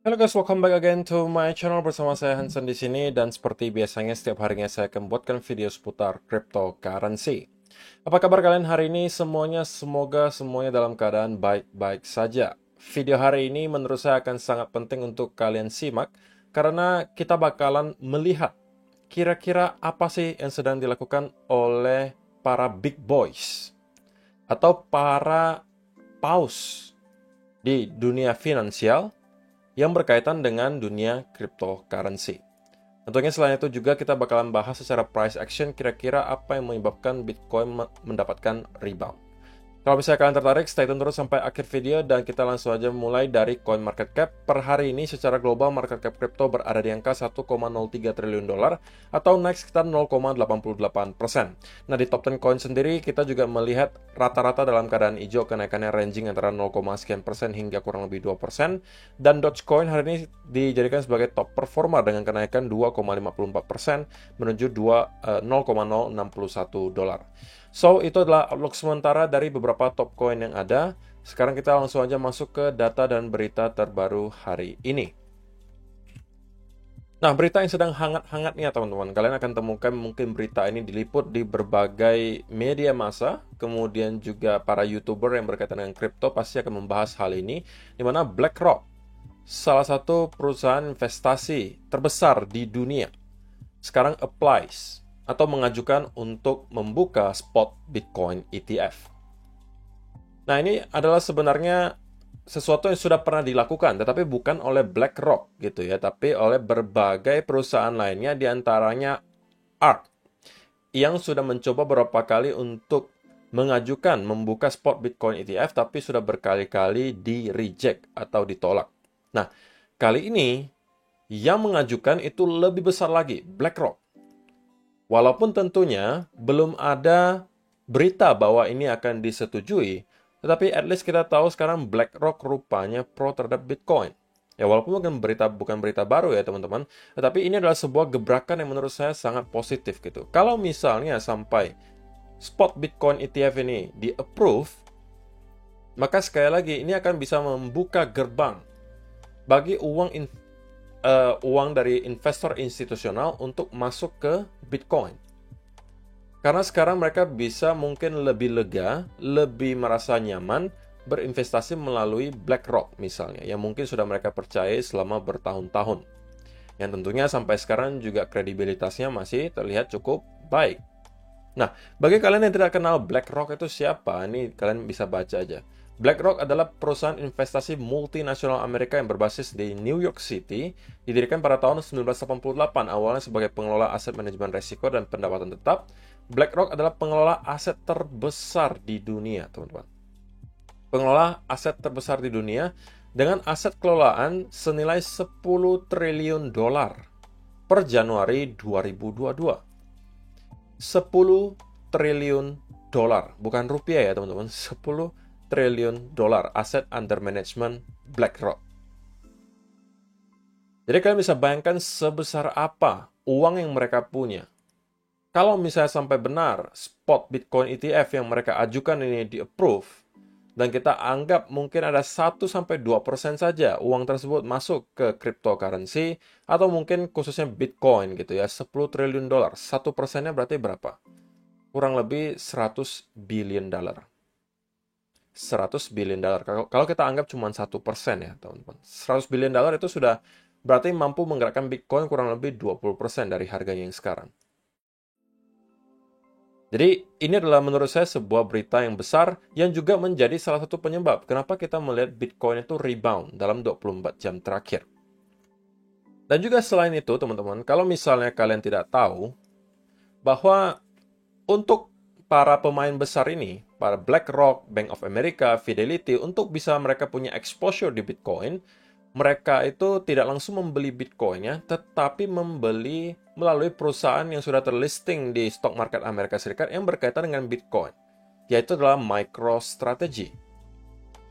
Halo guys, welcome back again to my channel bersama saya Hansen di sini dan seperti biasanya setiap harinya saya akan buatkan video seputar cryptocurrency. Apa kabar kalian hari ini semuanya? Semoga semuanya dalam keadaan baik-baik saja. Video hari ini menurut saya akan sangat penting untuk kalian simak karena kita bakalan melihat kira-kira apa sih yang sedang dilakukan oleh para big boys atau para paus di dunia finansial yang berkaitan dengan dunia cryptocurrency. Tentunya selain itu juga kita bakalan bahas secara price action kira-kira apa yang menyebabkan Bitcoin mendapatkan rebound. Kalau misalnya kalian tertarik, stay tune terus sampai akhir video dan kita langsung aja mulai dari coin market cap. Per hari ini secara global market cap crypto berada di angka 1,03 triliun dolar atau naik sekitar 0,88%. Nah, di top 10 coin sendiri kita juga melihat rata-rata dalam keadaan hijau, kenaikannya ranging antara 0, sekian persen hingga kurang lebih 2%. Dan Dogecoin hari ini dijadikan sebagai top performer dengan kenaikan 2,54% menuju 0,061 dolar. So, itu adalah outlook sementara dari beberapa top coin yang ada. Sekarang kita langsung aja masuk ke data dan berita terbaru hari ini. Nah, berita yang sedang hangat-hangatnya teman-teman. Kalian akan temukan mungkin berita ini diliput di berbagai media massa. Kemudian juga para YouTuber yang berkaitan dengan kripto pasti akan membahas hal ini. Di mana BlackRock, salah satu perusahaan investasi terbesar di dunia, sekarang applies atau mengajukan untuk membuka spot Bitcoin ETF. Nah, ini adalah sebenarnya sesuatu yang sudah pernah dilakukan, tetapi bukan oleh BlackRock gitu ya, tapi oleh berbagai perusahaan lainnya, diantaranya ARK, yang sudah mencoba beberapa kali untuk mengajukan membuka spot Bitcoin ETF, tapi sudah berkali-kali di-reject atau ditolak. Nah, kali ini yang mengajukan itu lebih besar lagi, BlackRock. Walaupun tentunya belum ada berita bahwa ini akan disetujui, tetapi at least kita tahu sekarang BlackRock rupanya pro terhadap Bitcoin. Ya, walaupun bukan berita baru ya teman-teman, tetapi ini adalah sebuah gebrakan yang menurut saya sangat positif gitu. Kalau misalnya sampai spot Bitcoin ETF ini di-approve, maka sekali lagi ini akan bisa membuka gerbang bagi uang dari investor institusional untuk masuk ke Bitcoin. Karena sekarang mereka bisa mungkin lebih lega, lebih merasa nyaman berinvestasi melalui BlackRock misalnya, yang mungkin sudah mereka percayai selama bertahun-tahun. Yang tentunya sampai sekarang juga kredibilitasnya masih terlihat cukup baik. Nah, bagi kalian yang tidak kenal BlackRock itu siapa, ini kalian bisa baca aja. BlackRock adalah perusahaan investasi multinasional Amerika yang berbasis di New York City, didirikan pada tahun 1988, awalnya sebagai pengelola aset manajemen risiko dan pendapatan tetap. BlackRock adalah pengelola aset terbesar di dunia, teman-teman. Pengelola aset terbesar di dunia dengan aset kelolaan senilai 10 triliun dolar per Januari 2022. 10 triliun dolar, bukan rupiah ya teman-teman, 10 triliun dolar aset under management BlackRock. Jadi kalian bisa bayangkan sebesar apa uang yang mereka punya. Kalau misalnya sampai benar spot Bitcoin ETF yang mereka ajukan ini di-approve, dan kita anggap mungkin ada 1-2% saja uang tersebut masuk ke cryptocurrency, atau mungkin khususnya Bitcoin gitu ya, 10 triliun dolar, 1%-nya berarti berapa? Kurang lebih 100 billion dollar. 100 billion dollar. Kalau kita anggap cuma 1% ya, teman-teman. 100 billion dollar itu sudah berarti mampu menggerakkan Bitcoin kurang lebih 20% dari harganya yang sekarang. Jadi, ini adalah menurut saya sebuah berita yang besar yang juga menjadi salah satu penyebab kenapa kita melihat Bitcoin itu rebound dalam 24 jam terakhir. Dan juga selain itu, teman-teman, kalau misalnya kalian tidak tahu bahwa untuk para pemain besar ini, para BlackRock, Bank of America, Fidelity, untuk bisa mereka punya exposure di Bitcoin, mereka itu tidak langsung membeli Bitcoin-nya, tetapi membeli melalui perusahaan yang sudah terlisting di stock market Amerika Serikat yang berkaitan dengan Bitcoin, yaitu adalah MicroStrategy.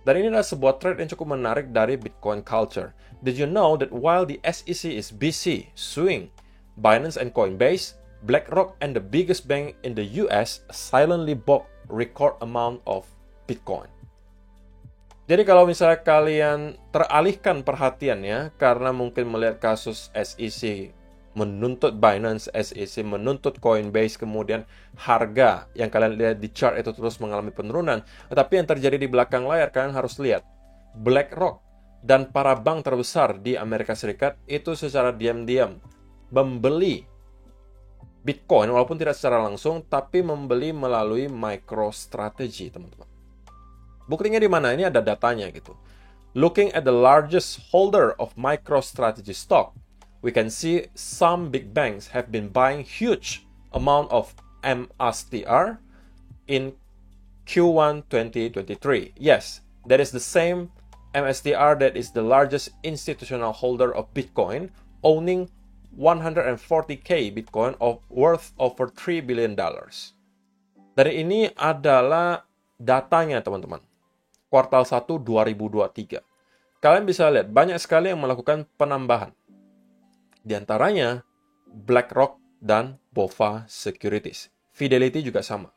Dan ini adalah sebuah trade yang cukup menarik dari Bitcoin culture. Did you know that while the SEC is busy suing Binance and Coinbase, BlackRock and the biggest bank in the US silently bought record amount of Bitcoin. Jadi kalau misalnya kalian teralihkan perhatiannya karena mungkin melihat kasus SEC menuntut Binance, SEC menuntut Coinbase, kemudian harga yang kalian lihat di chart itu terus mengalami penurunan. Tetapi yang terjadi di belakang layar, kalian harus lihat. BlackRock dan para bank terbesar di Amerika Serikat itu secara diam-diam membeli Bitcoin, walaupun tidak secara langsung, tapi membeli melalui MicroStrategy, teman-teman. Buktinya di mana? Ini ada datanya gitu. Looking at the largest holder of MicroStrategy stock, we can see some big banks have been buying huge amount of MSTR in Q1 2023. Yes, that is the same MSTR that is the largest institutional holder of Bitcoin, owning 140k Bitcoin worth over $3 billion. Dari ini adalah datanya, teman-teman. Kuartal 1 2023. Kalian bisa lihat, banyak sekali yang melakukan penambahan. Di antaranya, BlackRock dan BofA Securities. Fidelity juga sama.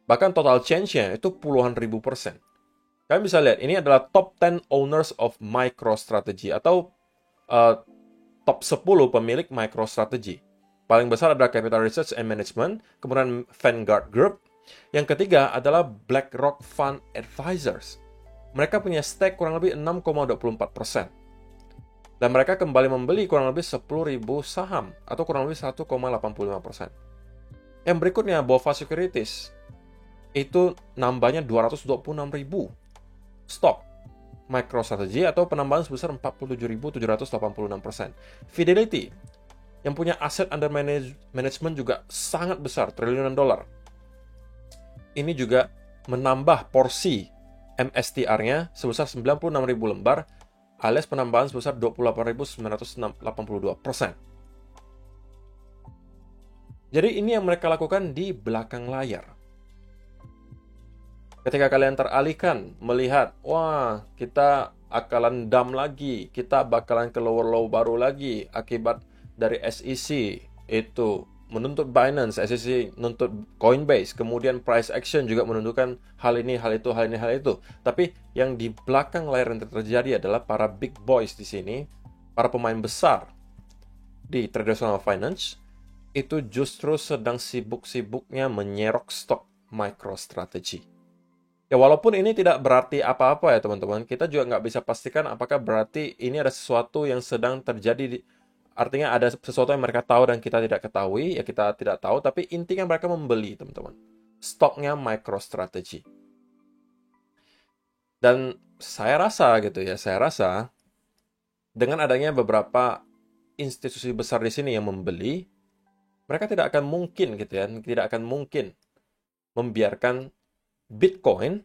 Bahkan total change-nya itu puluhan ribu %. Kalian bisa lihat, ini adalah top 10 owners of MicroStrategy atau top 10 pemilik MicroStrategy. Paling besar adalah Capital Research and Management, kemudian Vanguard Group. Yang ketiga adalah BlackRock Fund Advisors. Mereka punya stake kurang lebih 6,24%. Dan mereka kembali membeli kurang lebih 10.000 saham atau kurang lebih 1,85%. Yang berikutnya, BofA Securities. Itu nambahnya 226.000 stok MicroStrategy atau penambahan sebesar 47.786%. Fidelity, yang punya aset under management juga sangat besar, triliunan dolar. Ini juga menambah porsi MSTR-nya sebesar 96.000 lembar, alias penambahan sebesar 28.982%. Jadi ini yang mereka lakukan di belakang layar. Ketika kalian teralihkan melihat, wah, kita akan dump lagi, kita bakalan ke lower low baru lagi akibat dari SEC itu menuntut Binance, SEC menuntut Coinbase, kemudian price action juga menentukan hal ini, hal itu, hal ini, hal itu. Tapi yang di belakang layar yang terjadi adalah para big boys di sini, para pemain besar di traditional finance, itu justru sedang sibuk-sibuknya menyerok stok MicroStrategy. Ya, walaupun ini tidak berarti apa-apa ya teman-teman, kita juga nggak bisa pastikan apakah berarti ini ada sesuatu yang sedang terjadi artinya ada sesuatu yang mereka tahu dan kita tidak ketahui, ya kita tidak tahu, tapi intinya mereka membeli, teman-teman. Stoknya MicroStrategy. Dan saya rasa dengan adanya beberapa institusi besar di sini yang membeli, mereka tidak akan mungkin membiarkan Bitcoin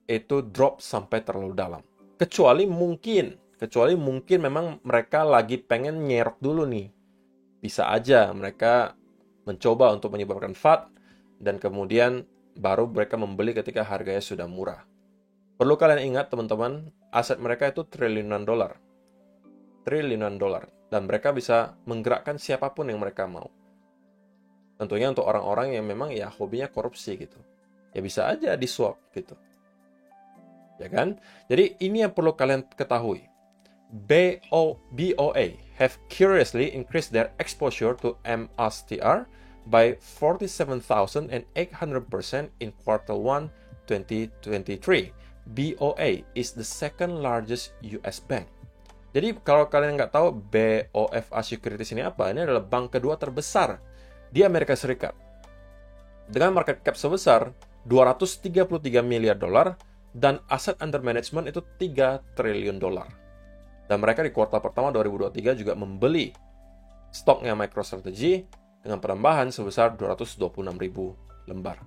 itu drop sampai terlalu dalam. Kecuali mungkin memang mereka lagi pengen nyerok dulu nih. Bisa aja mereka mencoba untuk menyebabkan FUD dan kemudian baru mereka membeli ketika harganya sudah murah. Perlu kalian ingat teman-teman, aset mereka itu triliunan dolar. Dan mereka bisa menggerakkan siapapun yang mereka mau. Tentunya untuk orang-orang yang memang ya hobinya korupsi gitu. Ya bisa aja di-swap gitu. Ya kan? Jadi ini yang perlu kalian ketahui. BOA have curiously increased their exposure to MSTR by 47,800% in quarter 1 2023. BOA is the second largest US bank. Jadi kalau kalian nggak tahu BofA Securities ini apa, ini adalah bank kedua terbesar di Amerika Serikat. Dengan market cap sebesar 233 miliar dolar dan aset under management itu 3 triliun dolar. Dan mereka di kuartal pertama 2023 juga membeli stoknya MicroStrategy dengan penambahan sebesar 226.000 lembar.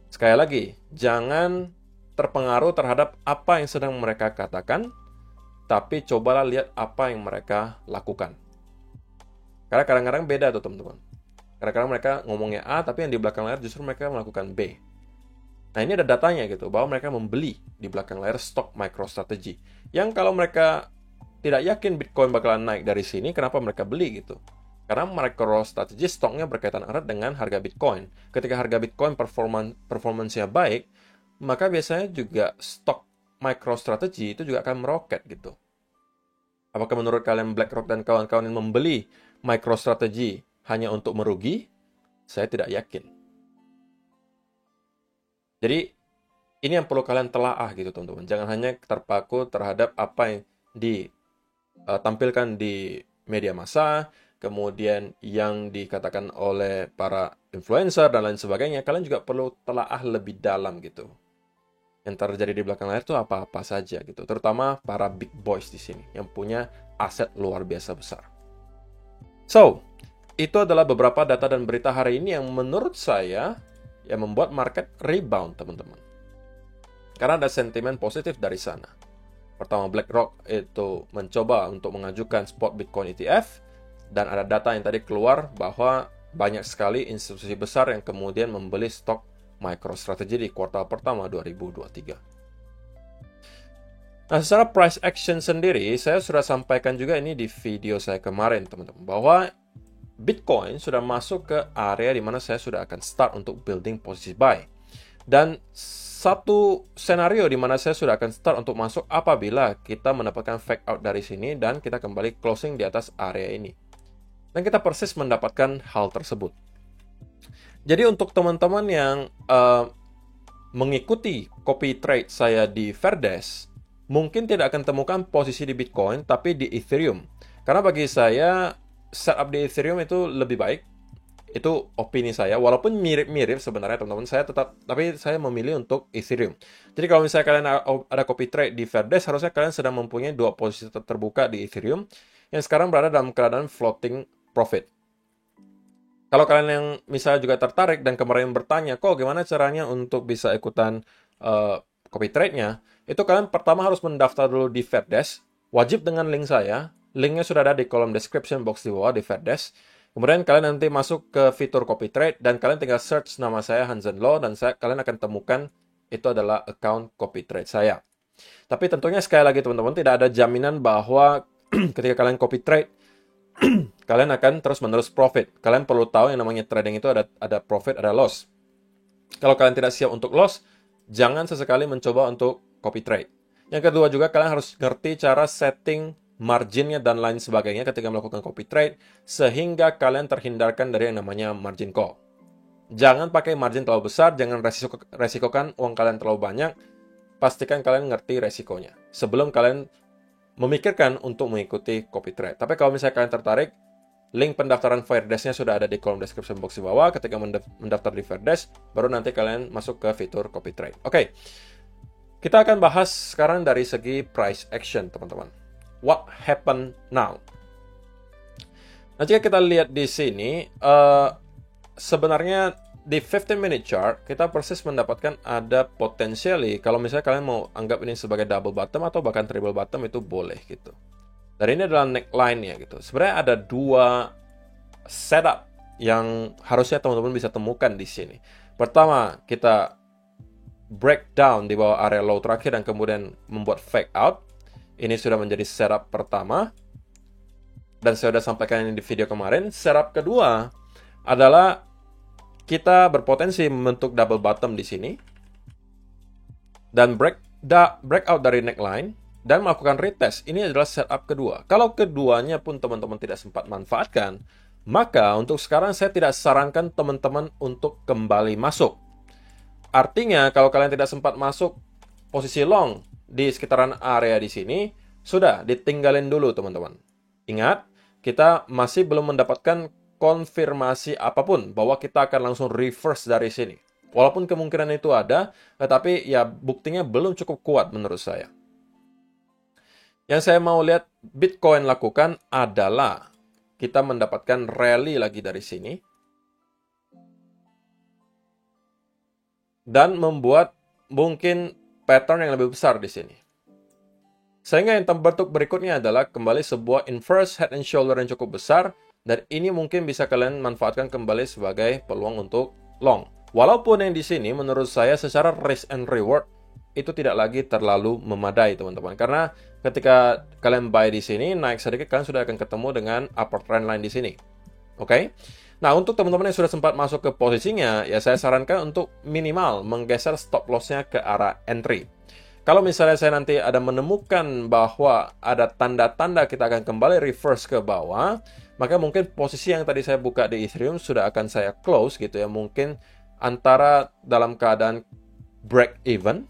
Sekali lagi, jangan terpengaruh terhadap apa yang sedang mereka katakan, tapi cobalah lihat apa yang mereka lakukan. Karena kadang-kadang beda tuh teman-teman. Kadang-kadang mereka ngomongnya A, tapi yang di belakang layar justru mereka melakukan B. Nah, ini ada datanya gitu, bahwa mereka membeli di belakang layar stok MicroStrategy. Yang kalau mereka tidak yakin Bitcoin bakalan naik dari sini, kenapa mereka beli gitu? Karena MicroStrategy stoknya berkaitan erat dengan harga Bitcoin. Ketika harga Bitcoin performance-nya baik, maka biasanya juga stok MicroStrategy itu juga akan meroket gitu. Apakah menurut kalian BlackRock dan kawan-kawan yang membeli MicroStrategy hanya untuk merugi? Saya tidak yakin. Jadi ini yang perlu kalian telaah gitu teman-teman. Jangan hanya terpaku terhadap apa yang ditampilkan di media massa, kemudian yang dikatakan oleh para influencer dan lain sebagainya. Kalian juga perlu telaah lebih dalam gitu. Yang terjadi di belakang layar itu apa-apa saja gitu. Terutama para big boys di sini yang punya aset luar biasa besar. So, itu adalah beberapa data dan berita hari ini yang menurut saya yang membuat market rebound, teman-teman. Karena ada sentimen positif dari sana. Pertama, BlackRock itu mencoba untuk mengajukan spot Bitcoin ETF, dan ada data yang tadi keluar bahwa banyak sekali institusi besar yang kemudian membeli stok MicroStrategy di kuartal pertama 2023. Nah, secara price action sendiri, saya sudah sampaikan juga ini di video saya kemarin, teman-teman, bahwa Bitcoin sudah masuk ke area di mana saya sudah akan start untuk building posisi buy. Dan satu senario di mana saya sudah akan start untuk masuk apabila kita mendapatkan fake out dari sini dan kita kembali closing di atas area ini. Dan kita persis mendapatkan hal tersebut. Jadi untuk teman-teman yang mengikuti copy trade saya di Fairdesk, mungkin tidak akan temukan posisi di Bitcoin, tapi di Ethereum. Karena bagi saya, setup di Ethereum itu lebih baik. Itu opini saya, walaupun mirip-mirip sebenarnya teman-teman, tapi saya memilih untuk Ethereum. Jadi kalau misalnya kalian ada copy trade di Fairdesk, harusnya kalian sedang mempunyai dua posisi terbuka di Ethereum, yang sekarang berada dalam keadaan floating profit. Kalau kalian yang misalnya juga tertarik dan kemarin bertanya, kok gimana caranya untuk bisa ikutan copy trade-nya, itu kalian pertama harus mendaftar dulu di Fairdesk, wajib dengan link saya, linknya sudah ada di kolom description box di bawah di Fairdesk. Kemudian kalian nanti masuk ke fitur copy trade, dan kalian tinggal search nama saya Hansen Lo, dan kalian akan temukan itu adalah account copy trade saya. Tapi tentunya sekali lagi teman-teman, tidak ada jaminan bahwa ketika kalian copy trade, kalian akan terus-menerus profit. Kalian perlu tahu yang namanya trading itu ada profit, ada loss. Kalau kalian tidak siap untuk loss, jangan sesekali mencoba untuk copy trade. Yang kedua juga, kalian harus ngerti cara setting marginnya dan lain sebagainya ketika melakukan copy trade, sehingga kalian terhindarkan dari yang namanya margin call. Jangan pakai margin terlalu besar, jangan resikokan uang kalian terlalu banyak. Pastikan kalian ngerti resikonya sebelum kalian memikirkan untuk mengikuti copy trade. Tapi kalau misalnya kalian tertarik, link pendaftaran Fairdesk-nya sudah ada di kolom description box di bawah. Ketika mendaftar di Fairdesk, baru nanti kalian masuk ke fitur copy trade. Oke, kita akan bahas sekarang dari segi price action, teman-teman. What happened now? Nah, jika kita lihat di sini, sebenarnya di 15-minute chart, kita persis mendapatkan ada potentially, kalau misalnya kalian mau anggap ini sebagai double bottom atau bahkan triple bottom, itu boleh gitu. Dan ini adalah neckline-nya gitu. Sebenarnya ada dua setup yang harusnya teman-teman bisa temukan di sini. Pertama, kita breakdown di bawah area low terakhir dan kemudian membuat fake out. Ini sudah menjadi setup pertama. Dan saya sudah sampaikan ini di video kemarin. Setup kedua adalah kita berpotensi membentuk double bottom di sini dan breakout dari neckline dan melakukan retest. Ini adalah setup kedua. Kalau keduanya pun teman-teman tidak sempat manfaatkan, maka untuk sekarang saya tidak sarankan teman-teman untuk kembali masuk. Artinya kalau kalian tidak sempat masuk posisi long di sekitaran area di sini, sudah ditinggalin dulu teman-teman. Ingat, kita masih belum mendapatkan konfirmasi apapun bahwa kita akan langsung reverse dari sini. Walaupun kemungkinan itu ada, tetapi ya buktinya belum cukup kuat menurut saya. Yang saya mau lihat Bitcoin lakukan adalah kita mendapatkan rally lagi dari sini dan membuat mungkin pattern yang lebih besar di sini. Sehingga yang terbentuk berikutnya adalah kembali sebuah inverse head and shoulder yang cukup besar. Dan ini mungkin bisa kalian manfaatkan kembali sebagai peluang untuk long. Walaupun yang di sini menurut saya secara risk and reward itu tidak lagi terlalu memadai teman-teman. Karena ketika kalian buy di sini naik sedikit, kalian sudah akan ketemu dengan upper trend line di sini. Oke? Nah, untuk teman-teman yang sudah sempat masuk ke posisinya, ya saya sarankan untuk minimal menggeser stop loss-nya ke arah entry. Kalau misalnya saya nanti ada menemukan bahwa ada tanda-tanda kita akan kembali reverse ke bawah, maka mungkin posisi yang tadi saya buka di Ethereum sudah akan saya close gitu ya. Mungkin antara dalam keadaan break even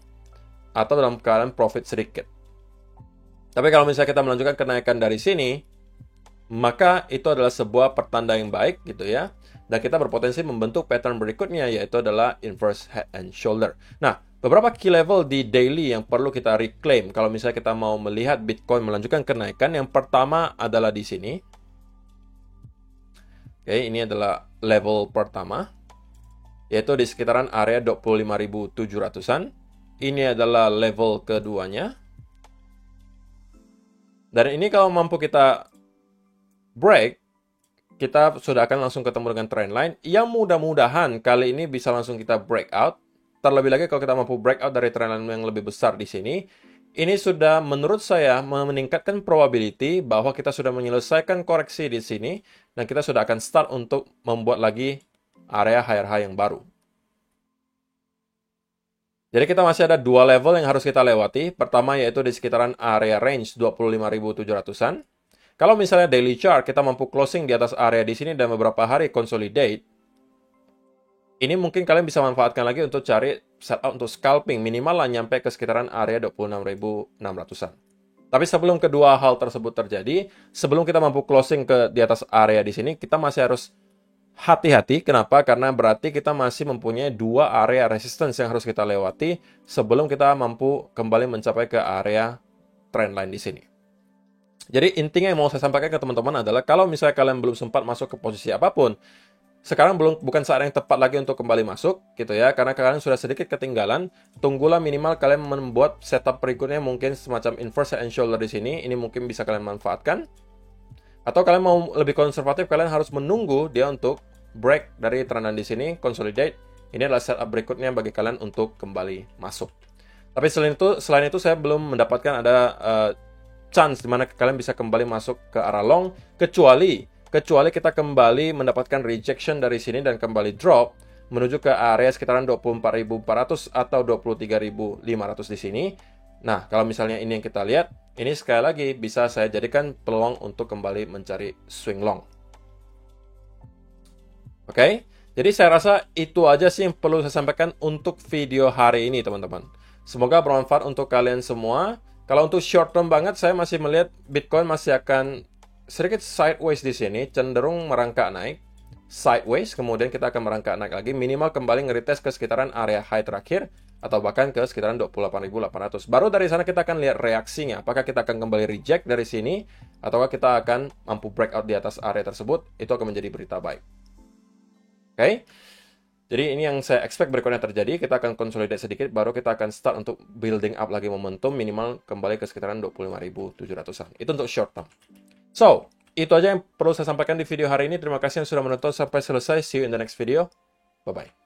atau dalam keadaan profit sedikit. Tapi kalau misalnya kita melanjutkan kenaikan dari sini, maka itu adalah sebuah pertanda yang baik gitu ya. Dan kita berpotensi membentuk pattern berikutnya, yaitu adalah inverse head and shoulder. Nah, beberapa key level di daily yang perlu kita reclaim kalau misalnya kita mau melihat Bitcoin melanjutkan kenaikan. Yang pertama adalah di sini. Oke, ini adalah level pertama, yaitu di sekitaran area 25.700-an. Ini adalah level keduanya. Dan ini kalau mampu kita break, kita sudah akan langsung ketemu dengan trendline yang mudah-mudahan kali ini bisa langsung kita breakout. Terlebih lagi kalau kita mampu breakout dari trendline yang lebih besar di sini, ini sudah menurut saya meningkatkan probability bahwa kita sudah menyelesaikan koreksi di sini dan kita sudah akan start untuk membuat lagi area higher high yang baru. Jadi kita masih ada dua level yang harus kita lewati. Pertama yaitu di sekitaran area range 25.700-an. Kalau misalnya daily chart kita mampu closing di atas area di sini dan beberapa hari consolidate, ini mungkin kalian bisa manfaatkan lagi untuk cari setup untuk scalping, minimal lah nyampe ke sekitaran area 26.600-an. Tapi sebelum kedua hal tersebut terjadi, sebelum kita mampu closing di atas area di sini, kita masih harus hati-hati. Kenapa? Karena berarti kita masih mempunyai dua area resistance yang harus kita lewati sebelum kita mampu kembali mencapai ke area trendline di sini. Jadi intinya yang mau saya sampaikan ke teman-teman adalah kalau misalnya kalian belum sempat masuk ke posisi apapun, sekarang bukan saat yang tepat lagi untuk kembali masuk gitu ya, karena kalian sudah sedikit ketinggalan. Tunggulah minimal kalian membuat setup berikutnya, mungkin semacam inverse and shoulder di sini. Ini mungkin bisa kalian manfaatkan. Atau kalian mau lebih konservatif, kalian harus menunggu dia untuk break dari trendan di sini, consolidate. Ini adalah setup berikutnya bagi kalian untuk kembali masuk. Tapi selain itu saya belum mendapatkan ada chance di mana kalian bisa kembali masuk ke arah long, kecuali kita kembali mendapatkan rejection dari sini dan kembali drop menuju ke area sekitaran 24.400 atau 23.500 di sini. Nah, kalau misalnya ini yang kita lihat, ini sekali lagi bisa saya jadikan peluang untuk kembali mencari swing long. Oke, jadi saya rasa itu aja sih yang perlu saya sampaikan untuk video hari ini, teman-teman. Semoga bermanfaat untuk kalian semua. Kalau untuk short term banget, saya masih melihat Bitcoin masih akan sedikit sideways di sini, cenderung merangkak naik. Sideways, kemudian kita akan merangkak naik lagi, minimal kembali nge-retest ke sekitaran area high terakhir, atau bahkan ke sekitaran 28.800. Baru dari sana kita akan lihat reaksinya, apakah kita akan kembali reject dari sini, ataukah kita akan mampu breakout di atas area tersebut. Itu akan menjadi berita baik. Oke? Jadi ini yang saya expect berikutnya terjadi, kita akan consolidate sedikit, baru kita akan start untuk building up lagi momentum, minimal kembali ke sekitaran 25.700-an. Itu untuk short term. So, itu aja yang perlu saya sampaikan di video hari ini. Terima kasih yang sudah menonton sampai selesai. See you in the next video. Bye-bye.